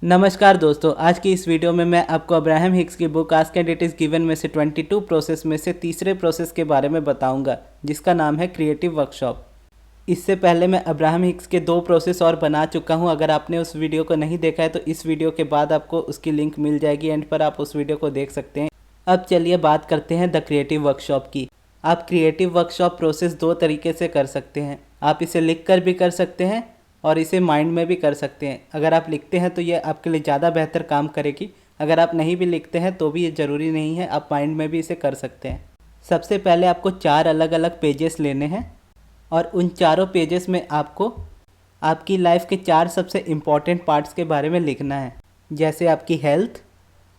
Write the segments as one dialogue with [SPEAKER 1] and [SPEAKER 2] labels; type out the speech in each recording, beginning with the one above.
[SPEAKER 1] नमस्कार दोस्तों, आज की इस वीडियो में मैं आपको अब्राहम हिक्स की book ask and it is given में से 22 प्रोसेस में से तीसरे प्रोसेस के बारे में बताऊंगा, जिसका नाम है क्रिएटिव वर्कशॉप। इससे पहले मैं अब्राहम हिक्स के 2 प्रोसेस और बना चुका हूं। अगर आपने उस वीडियो को नहीं देखा है तो इस वीडियो के बाद आपको उसकी लिंक मिल जाएगी, एंड पर आप उस वीडियो को देख सकते हैं। अब चलिए बात करते हैं द क्रिएटिव वर्कशॉप की। आप क्रिएटिव वर्कशॉप प्रोसेस 2 तरीके से कर सकते हैं। आप इसे लिख कर भी कर सकते हैं और इसे माइंड में भी कर सकते हैं। अगर आप लिखते हैं तो ये आपके लिए ज़्यादा बेहतर काम करेगी। अगर आप नहीं भी लिखते हैं तो भी ये ज़रूरी नहीं है, आप माइंड में भी इसे कर सकते हैं। सबसे पहले आपको 4 अलग अलग पेजेस लेने हैं और उन चारों पेजेस में आपको आपकी लाइफ के 4 सबसे इम्पॉर्टेंट पार्ट्स के बारे में लिखना है, जैसे आपकी हेल्थ,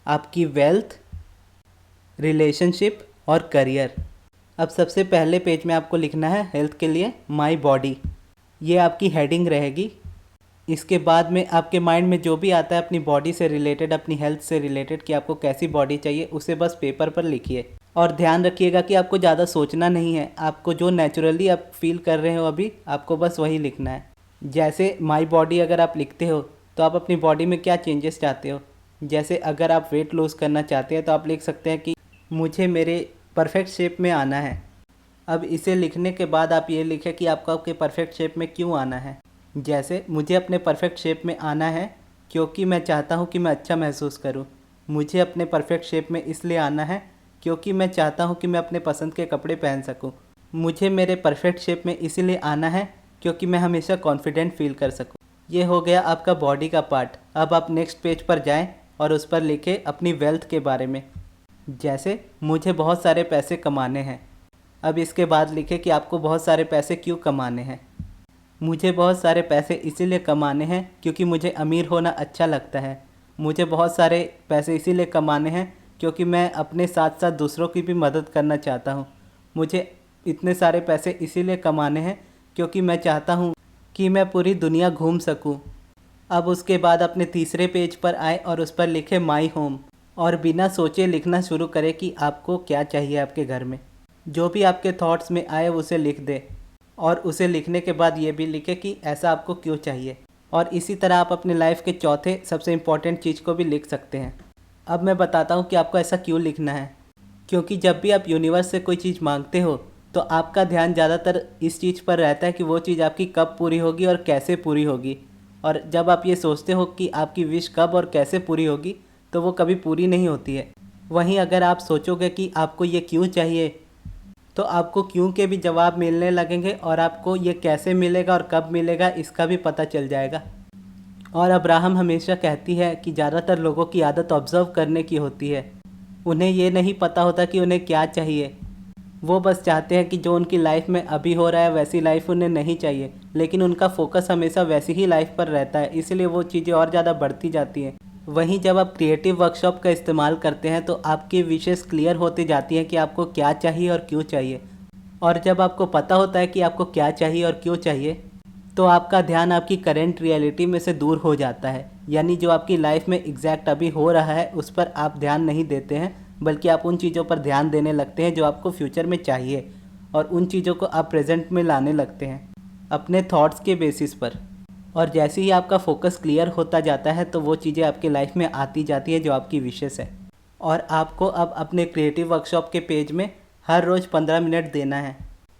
[SPEAKER 1] आपकी वेल्थ, रिलेशनशिप और करियर। अब सबसे पहले पेज में आपको लिखना है हेल्थ के लिए माई बॉडी। ये आपकी हेडिंग रहेगी। इसके बाद में आपके माइंड में जो भी आता है अपनी बॉडी से रिलेटेड, अपनी हेल्थ से रिलेटेड कि आपको कैसी बॉडी चाहिए, उसे बस पेपर पर लिखिए। और ध्यान रखिएगा कि आपको ज़्यादा सोचना नहीं है, आपको जो नेचुरली आप फील कर रहे हो अभी, आपको बस वही लिखना है। जैसे माई बॉडी अगर आप लिखते हो तो आप अपनी बॉडी में क्या चेंजेस चाहते हो। जैसे अगर आप वेट लूज़ करना चाहते हैं तो आप लिख सकते हैं कि मुझे मेरे परफेक्ट शेप में आना है। अब इसे लिखने के बाद आप ये लिखें कि आपको आपके परफेक्ट शेप में क्यों आना है। जैसे मुझे अपने परफेक्ट शेप में आना है क्योंकि मैं चाहता हूँ कि मैं अच्छा महसूस करूँ। मुझे अपने परफेक्ट शेप में इसलिए आना है क्योंकि मैं चाहता हूँ कि मैं अपने पसंद के कपड़े पहन सकूँ। मुझे मेरे परफेक्ट शेप में इसीलिए आना है क्योंकि मैं हमेशा कॉन्फिडेंट फील कर सकूँ। ये हो गया आपका बॉडी का पार्ट। अब आप नेक्स्ट पेज पर जाएं और उस पर लिखें अपनी वेल्थ के बारे में। जैसे मुझे बहुत सारे पैसे कमाने हैं। अब इसके बाद लिखें कि आपको बहुत सारे पैसे क्यों कमाने हैं। मुझे बहुत सारे पैसे इसीलिए कमाने हैं क्योंकि मुझे अमीर होना अच्छा लगता है। मुझे बहुत सारे पैसे इसीलिए कमाने हैं क्योंकि मैं अपने साथ साथ दूसरों की भी मदद करना चाहता हूँ। मुझे इतने सारे पैसे इसीलिए कमाने हैं क्योंकि मैं चाहता हूँ कि मैं पूरी दुनिया घूम सकूँ। अब उसके बाद अपने तीसरे पेज पर आए और उस पर लिखे माई होम, और बिना सोचे लिखना शुरू करें कि आपको क्या चाहिए आपके घर में। जो भी आपके थॉट्स में आए उसे लिख दे, और उसे लिखने के बाद ये भी लिखे कि ऐसा आपको क्यों चाहिए। और इसी तरह आप अपने लाइफ के चौथे सबसे इम्पॉर्टेंट चीज़ को भी लिख सकते हैं। अब मैं बताता हूँ कि आपको ऐसा क्यों लिखना है। क्योंकि जब भी आप यूनिवर्स से कोई चीज़ मांगते हो तो आपका ध्यान ज़्यादातर इस चीज़ पर रहता है कि वो चीज़ आपकी कब पूरी होगी और कैसे पूरी होगी। और जब आप ये सोचते हो कि आपकी विश कब और कैसे पूरी होगी तो वो कभी पूरी नहीं होती है। वहीं अगर आप सोचोगे कि आपको ये क्यों चाहिए तो आपको क्यों के भी जवाब मिलने लगेंगे, और आपको ये कैसे मिलेगा और कब मिलेगा इसका भी पता चल जाएगा। और अब्राहम हमेशा कहती है कि ज़्यादातर लोगों की आदत ऑब्ज़र्व करने की होती है। उन्हें ये नहीं पता होता कि उन्हें क्या चाहिए। वो बस चाहते हैं कि जो उनकी लाइफ में अभी हो रहा है वैसी लाइफ उन्हें नहीं चाहिए, लेकिन उनका फोकस हमेशा वैसी ही लाइफ पर रहता है, इसलिए वो चीज़ें और ज़्यादा बढ़ती जाती हैं। वहीं जब आप क्रिएटिव वर्कशॉप का इस्तेमाल करते हैं तो आपकी विशेस क्लियर होती जाती हैं कि आपको क्या चाहिए और क्यों चाहिए। और जब आपको पता होता है कि आपको क्या चाहिए और क्यों चाहिए तो आपका ध्यान आपकी करेंट रियलिटी में से दूर हो जाता है। यानी जो आपकी लाइफ में एग्जैक्ट अभी हो रहा है उस पर आप ध्यान नहीं देते हैं, बल्कि आप उन चीज़ों पर ध्यान देने लगते हैं जो आपको फ्यूचर में चाहिए, और उन चीज़ों को आप प्रेजेंट में लाने लगते हैं अपने थॉट्स के बेसिस पर। और जैसे ही आपका फोकस क्लियर होता जाता है तो वो चीज़ें आपकी लाइफ में आती जाती है जो आपकी विशेस है। और आपको अब अपने क्रिएटिव वर्कशॉप के पेज में हर रोज़ 15 मिनट देना है।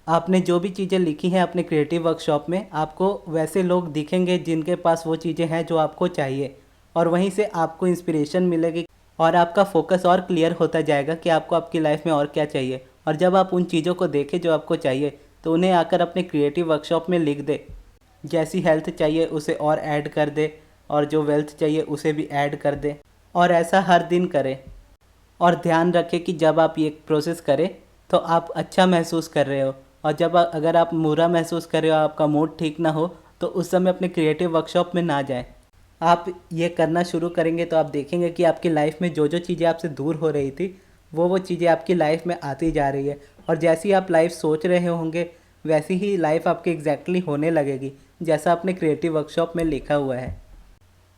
[SPEAKER 1] आपने जो भी चीज़ें लिखी हैं अपने क्रिएटिव वर्कशॉप में, आपको वैसे लोग दिखेंगे जिनके पास वो चीज़ें हैं जो आपको चाहिए, और वहीं से आपको इंस्पिरेशन मिलेगी और आपका फोकस और क्लियर होता जाएगा कि आपको आपकी लाइफ में और क्या चाहिए। और जब आप उन चीज़ों को देखें जो आपको चाहिए तो उन्हें आकर अपने क्रिएटिव वर्कशॉप में लिख दे। जैसी हेल्थ चाहिए उसे और ऐड कर दे, और जो वेल्थ चाहिए उसे भी ऐड कर दे, और ऐसा हर दिन करें। और ध्यान रखें कि जब आप ये प्रोसेस करें तो आप अच्छा महसूस कर रहे हो, और जब अगर आप बुरा महसूस कर रहे हो, आपका मूड ठीक ना हो, तो उस समय अपने क्रिएटिव वर्कशॉप में ना जाएं। आप ये करना शुरू करेंगे तो आप देखेंगे कि आपकी लाइफ में जो जो चीज़ें आपसे दूर हो रही थी वो चीज़ें आपकी लाइफ में आती जा रही है। और जैसी आप लाइफ सोच रहे होंगे वैसी ही लाइफ आपकी एग्जैक्टली होने लगेगी, जैसा आपने क्रिएटिव वर्कशॉप में लिखा हुआ है।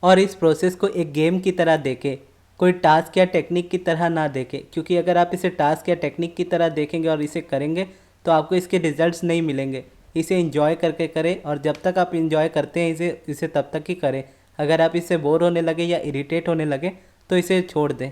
[SPEAKER 1] और इस प्रोसेस को एक गेम की तरह देखें, कोई टास्क या टेक्निक की तरह ना देखें, क्योंकि अगर आप इसे टास्क या टेक्निक की तरह देखेंगे और इसे करेंगे तो आपको इसके रिजल्ट्स नहीं मिलेंगे। इसे एंजॉय करके करें, और जब तक आप एंजॉय करते हैं इसे तब तक ही करें। अगर आप इससे बोर होने लगे या इरिटेट होने लगे तो इसे छोड़ दें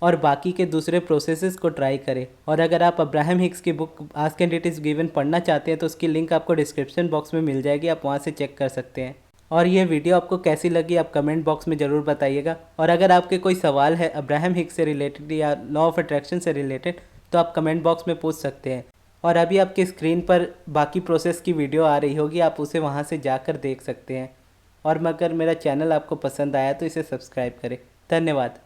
[SPEAKER 1] और बाकी के दूसरे प्रोसेसेस को ट्राई करें। और अगर आप अब्राहम हिक्स की book ask and it is given पढ़ना चाहते हैं तो उसकी लिंक आपको डिस्क्रिप्शन बॉक्स में मिल जाएगी, आप वहाँ से चेक कर सकते हैं। और ये वीडियो आपको कैसी लगी आप कमेंट बॉक्स में ज़रूर बताइएगा। और अगर आपके कोई सवाल है अब्राहम हिक्स से रिलेटेड या लॉ ऑफ अट्रैक्शन से रिलेटेड तो आप कमेंट बॉक्स में पूछ सकते हैं। और अभी आपकी स्क्रीन पर बाकी प्रोसेस की वीडियो आ रही होगी, आप उसे वहाँ से जाकर देख सकते हैं। और अगर मेरा चैनल आपको पसंद आया तो इसे सब्सक्राइब करें। धन्यवाद।